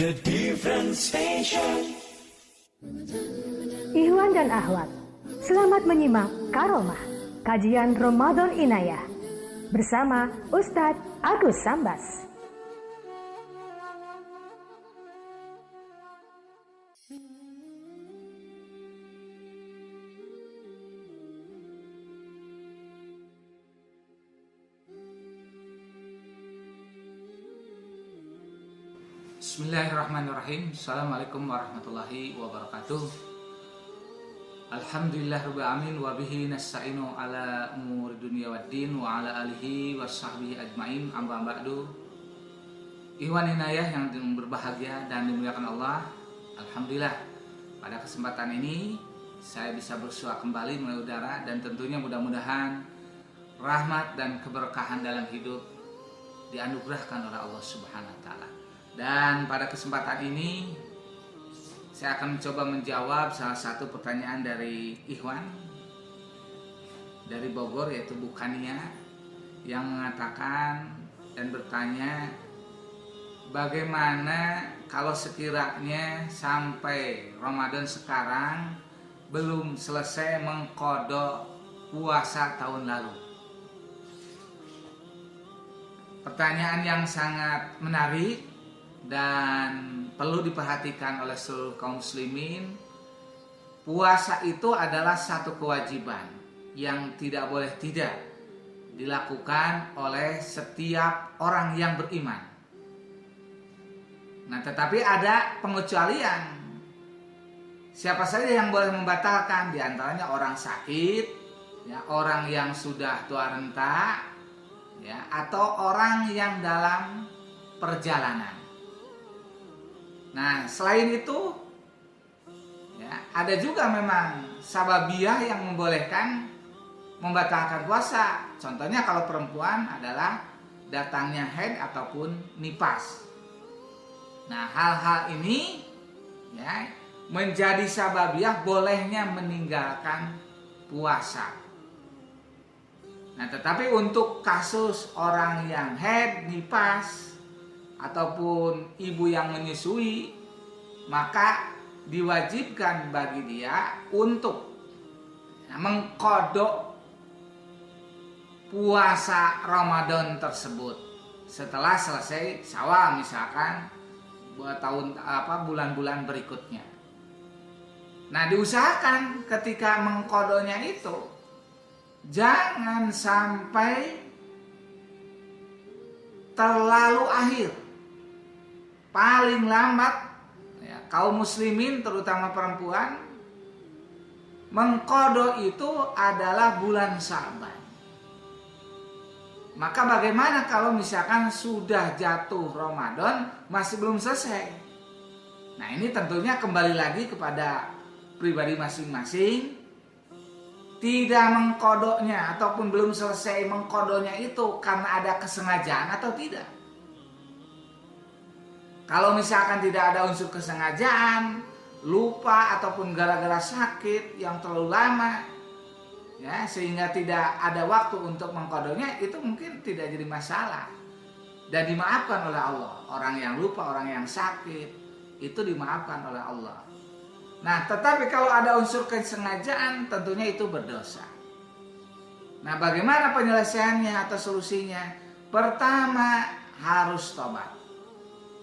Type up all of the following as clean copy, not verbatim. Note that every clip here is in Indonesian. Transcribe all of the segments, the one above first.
The Different Station. Ikhwan dan akhwat, selamat menyimak Karomah, kajian Ramadan Inayah bersama Ustadz Agus Sambas. Bismillahirrahmanirrahim. Assalamualaikum warahmatullahi wabarakatuh. Alhamdulillahirabbil alamin wa bihi nasta'inu ala umuri dunya waddin wa ala alihi washabbihi ajmain. Amma ba'du. Ikhwan inayah yang berbahagia dan dimuliakan Allah. Alhamdulillah, pada kesempatan ini saya bisa bersua kembali melalui udara, dan tentunya mudah-mudahan rahmat dan keberkahan dalam hidup dianugerahkan oleh Allah Subhanahu wa taala. Dan pada kesempatan ini saya akan mencoba menjawab salah satu pertanyaan dari Ikhwan dari Bogor, yaitu Bukania, yang mengatakan dan bertanya, bagaimana kalau sekiranya sampai Ramadan sekarang belum selesai mengqadha puasa tahun lalu. Pertanyaan yang sangat menarik dan perlu diperhatikan oleh seluruh kaum muslimin. Puasa itu adalah satu kewajiban yang tidak boleh tidak dilakukan oleh setiap orang yang beriman. Nah, tetapi ada pengecualian. Siapa saja yang boleh membatalkan? Di antaranya orang sakit, ya, orang yang sudah tua renta, ya, atau orang yang dalam perjalanan. Nah, selain itu, ya, ada juga memang sababiyah yang membolehkan membatalkan puasa. Contohnya kalau perempuan adalah datangnya haid ataupun nifas. Nah, hal-hal ini, ya, menjadi sababiyah bolehnya meninggalkan puasa. Nah, tetapi untuk kasus orang yang haid, nifas, ataupun ibu yang menyusui, maka diwajibkan bagi dia untuk mengqadha puasa Ramadan tersebut setelah selesai Syawal, misalkan bulan-bulan berikutnya. Nah, diusahakan ketika mengqadhanya itu jangan sampai terlalu akhir. Paling lambat, ya, kaum muslimin terutama perempuan mengqadha itu adalah bulan Sya'ban. Maka bagaimana kalau misalkan sudah jatuh Ramadan masih belum selesai? Nah, ini tentunya kembali lagi kepada pribadi masing-masing. Tidak mengqadhanya ataupun belum selesai mengqadhanya itu karena ada kesengajaan atau tidak. Kalau misalkan tidak ada unsur kesengajaan, lupa ataupun gara-gara sakit yang terlalu lama, ya, sehingga tidak ada waktu untuk mengqadhanya, itu mungkin tidak jadi masalah dan dimaafkan oleh Allah. Orang yang lupa, orang yang sakit, itu dimaafkan oleh Allah. Nah, tetapi kalau ada unsur kesengajaan, tentunya itu berdosa. Nah, bagaimana penyelesaiannya atau solusinya? Pertama, harus tobat,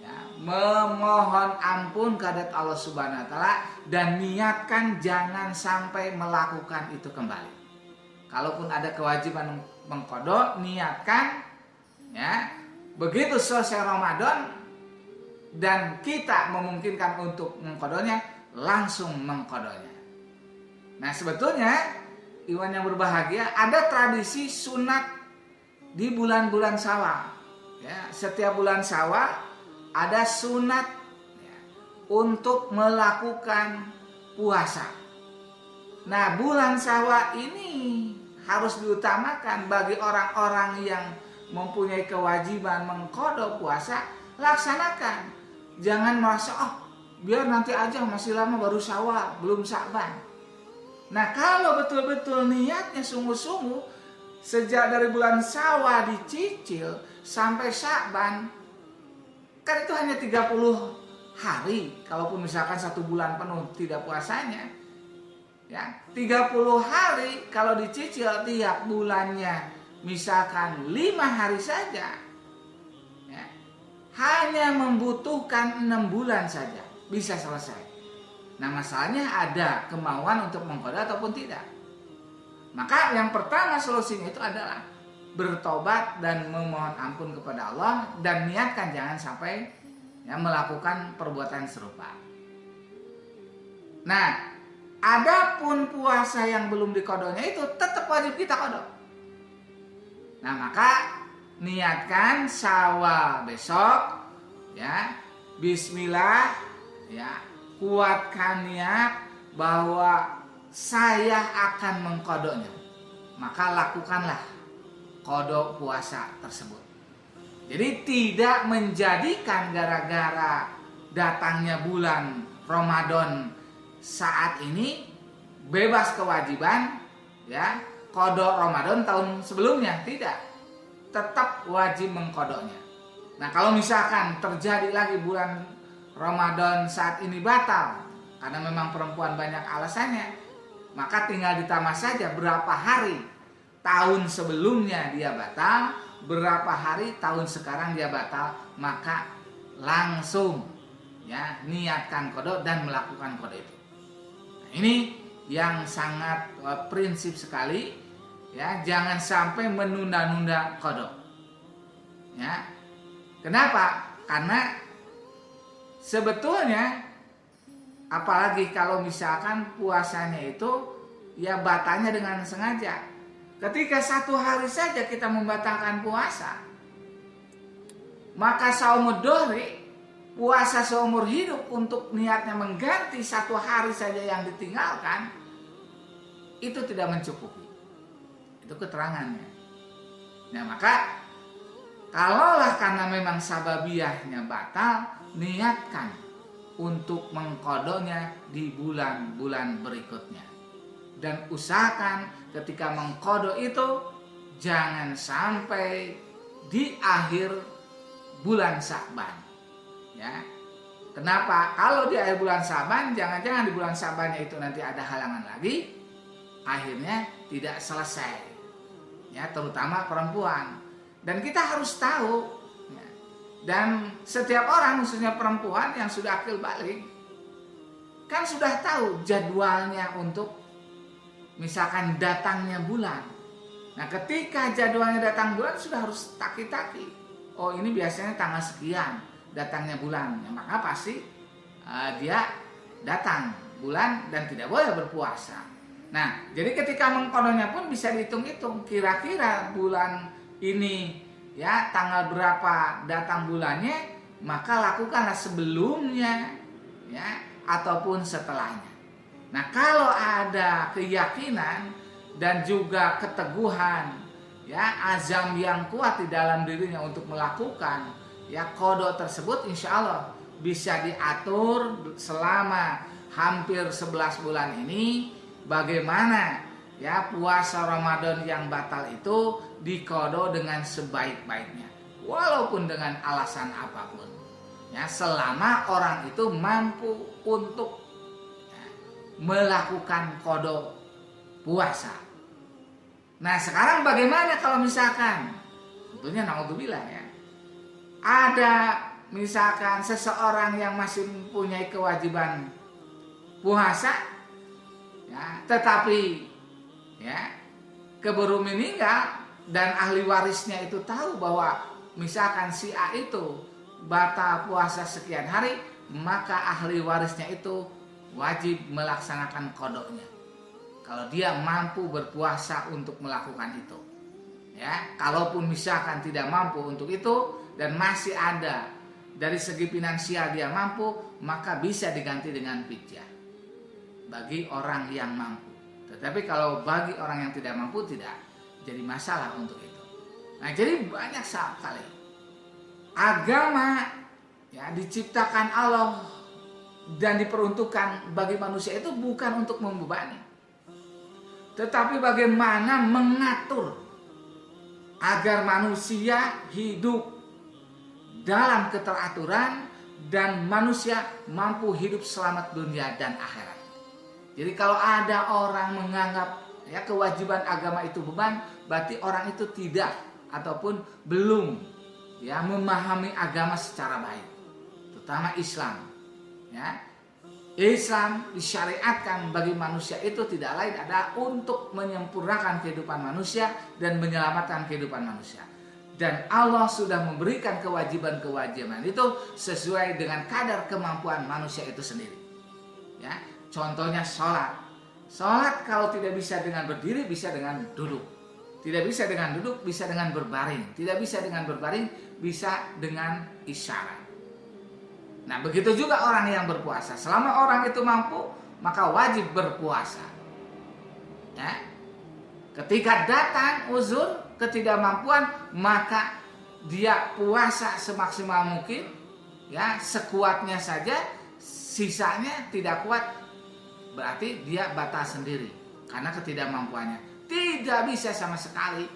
ya, memohon ampun kepada Allah Subhanahu wa taala dan niatkan jangan sampai melakukan itu kembali. Kalaupun ada kewajiban mengqadha, niatkan, ya, begitu selesai Ramadan dan kita memungkinkan untuk mengqadhanya, langsung mengqadhanya. Nah, sebetulnya ikhwan yang berbahagia, ada tradisi sunat di bulan-bulan Syawal. Ya, setiap bulan Syawal ada sunat, ya, untuk melakukan puasa. Nah, bulan Syawal ini harus diutamakan bagi orang-orang yang mempunyai kewajiban mengqadha puasa. Laksanakan. Jangan merasa, biar nanti aja, masih lama, baru Syawal, belum Sya'ban. Nah, kalau betul-betul niatnya sungguh-sungguh, sejak dari bulan Syawal dicicil sampai Sya'ban, kan itu hanya 30 hari, kalaupun misalkan 1 bulan penuh tidak puasanya, ya 30 hari kalau dicicil tiap bulannya misalkan 5 hari saja, ya, hanya membutuhkan 6 bulan saja bisa selesai. Nah, masalahnya ada kemauan untuk mengqadha ataupun tidak. Maka yang pertama solusinya itu adalah bertobat dan memohon ampun kepada Allah, dan niatkan jangan sampai melakukan perbuatan serupa. Nah, adapun puasa yang belum diqadanya itu tetap wajib kita qadha. Nah, maka niatkan Syawal besok, ya, bismillah, ya, kuatkan niat bahwa saya akan mengqadanya. Maka lakukanlah qadha puasa tersebut. Jadi tidak menjadikan gara-gara datangnya bulan Ramadan saat ini bebas kewajiban, ya, qadha Ramadan tahun sebelumnya, tidak. Tetap wajib mengqadanya. Nah, kalau misalkan terjadi lagi bulan Ramadan saat ini batal karena memang perempuan banyak alasannya, maka tinggal ditambah saja berapa hari tahun sebelumnya dia batal, berapa hari tahun sekarang dia batal, maka langsung, ya, niatkan qadha dan melakukan qadha itu. Nah, ini yang sangat prinsip sekali, ya, jangan sampai menunda-nunda qadha. Ya. Kenapa? Karena sebetulnya apalagi kalau misalkan puasanya itu ya batalnya dengan sengaja. Ketika 1 hari saja kita membatalkan puasa, maka saumud dahri, puasa seumur hidup untuk niatnya mengganti 1 hari saja yang ditinggalkan, itu tidak mencukupi. Itu keterangannya. Nah, maka kalaulah karena memang sababiyahnya batal, niatkan untuk mengqadanya di bulan-bulan berikutnya. Dan usahakan ketika mengqadha itu jangan sampai di akhir bulan Sya'ban. Ya. Kenapa? Kalau di akhir bulan Sya'ban, jangan-jangan di bulan Sya'bannya itu nanti ada halangan lagi, akhirnya tidak selesai. Ya, terutama perempuan. Dan kita harus tahu, ya, dan setiap orang, khususnya perempuan yang sudah akil balik, kan sudah tahu jadwalnya untuk misalkan datangnya bulan. Nah, ketika jadwalnya datang bulan sudah harus taki-taki. Oh, ini biasanya tanggal sekian datangnya bulan. Ya, maka pasti dia datang bulan dan tidak boleh berpuasa. Nah, jadi ketika mengqadhanya pun bisa dihitung-hitung kira-kira bulan ini, ya, tanggal berapa datang bulannya, maka lakukanlah sebelumnya, ya, ataupun setelahnya. Nah, kalau ada keyakinan dan juga keteguhan, ya, azam yang kuat di dalam dirinya untuk melakukan, ya, qadha tersebut, insya Allah bisa diatur selama hampir 11 bulan ini, bagaimana, ya, puasa Ramadan yang batal itu diqadha dengan sebaik-baiknya, walaupun dengan alasan apapun, ya, selama orang itu mampu untuk melakukan qadha puasa. Nah, sekarang bagaimana kalau misalkan, tentunya naudzubillah, ya, ada misalkan seseorang yang masih mempunyai kewajiban puasa, ya, tetapi, ya, keburu meninggal dan ahli warisnya itu tahu bahwa misalkan si A itu batal puasa sekian hari, maka ahli warisnya itu wajib melaksanakan qadhanya kalau dia mampu berpuasa untuk melakukan itu. Ya, kalaupun misalkan tidak mampu untuk itu dan masih ada dari segi finansial dia mampu, maka bisa diganti dengan fidyah bagi orang yang mampu. Tetapi kalau bagi orang yang tidak mampu, tidak jadi masalah untuk itu. Nah, jadi banyak sekali agama, ya, diciptakan Allah dan diperuntukkan bagi manusia itu bukan untuk membebani, tetapi bagaimana mengatur agar manusia hidup dalam keteraturan, dan manusia mampu hidup selamat dunia dan akhirat. Jadi kalau ada orang menganggap ya kewajiban agama itu beban, berarti orang itu tidak ataupun belum ya memahami agama secara baik, terutama Islam. Ya, Islam disyariatkan bagi manusia itu tidak lain adalah untuk menyempurnakan kehidupan manusia dan menyelamatkan kehidupan manusia. Dan Allah sudah memberikan kewajiban-kewajiban itu sesuai dengan kadar kemampuan manusia itu sendiri. Ya, contohnya sholat. Sholat kalau tidak bisa dengan berdiri, bisa dengan duduk. Tidak bisa dengan duduk, bisa dengan berbaring. Tidak bisa dengan berbaring, bisa dengan isyarat. Nah, begitu juga orang yang berpuasa. Selama orang itu mampu, maka wajib berpuasa. Ya. Ketika datang uzur, ketidakmampuan, maka dia puasa semaksimal mungkin, ya, sekuatnya saja, sisanya tidak kuat, berarti dia batal sendiri karena ketidakmampuannya. Tidak bisa sama sekali,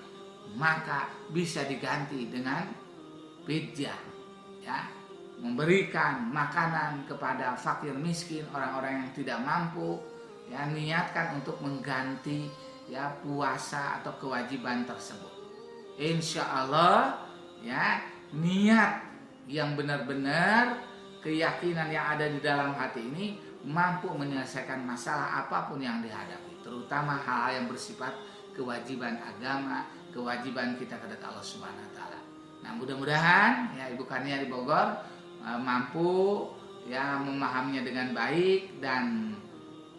maka bisa diganti dengan fidyah, ya, memberikan makanan kepada fakir miskin, orang-orang yang tidak mampu, ya, niatkan untuk mengganti ya puasa atau kewajiban tersebut. Insya Allah ya, niat yang benar-benar, keyakinan yang ada di dalam hati ini mampu menyelesaikan masalah apapun yang dihadapi, terutama hal-hal yang bersifat kewajiban agama, kewajiban kita kepada Allah Subhanahu wa taala. Nah, mudah-mudahan ya Ibu Kania di Bogor mampu ya memahaminya dengan baik, dan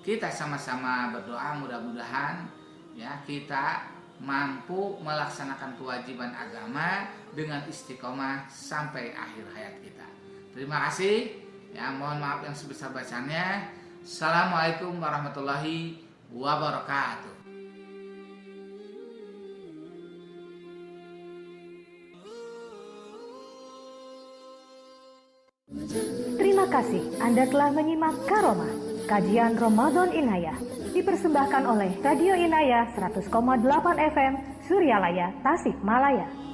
kita sama-sama berdoa mudah-mudahan ya kita mampu melaksanakan kewajiban agama dengan istiqomah sampai akhir hayat kita. Terima kasih ya, mohon maaf yang sebesar-besarnya. Assalamualaikum warahmatullahi wabarakatuh. Terima kasih Anda telah menyimak Karomah, kajian Ramadan Inayah, dipersembahkan oleh Radio Inayah 100,8 FM Suryalaya, Tasikmalaya.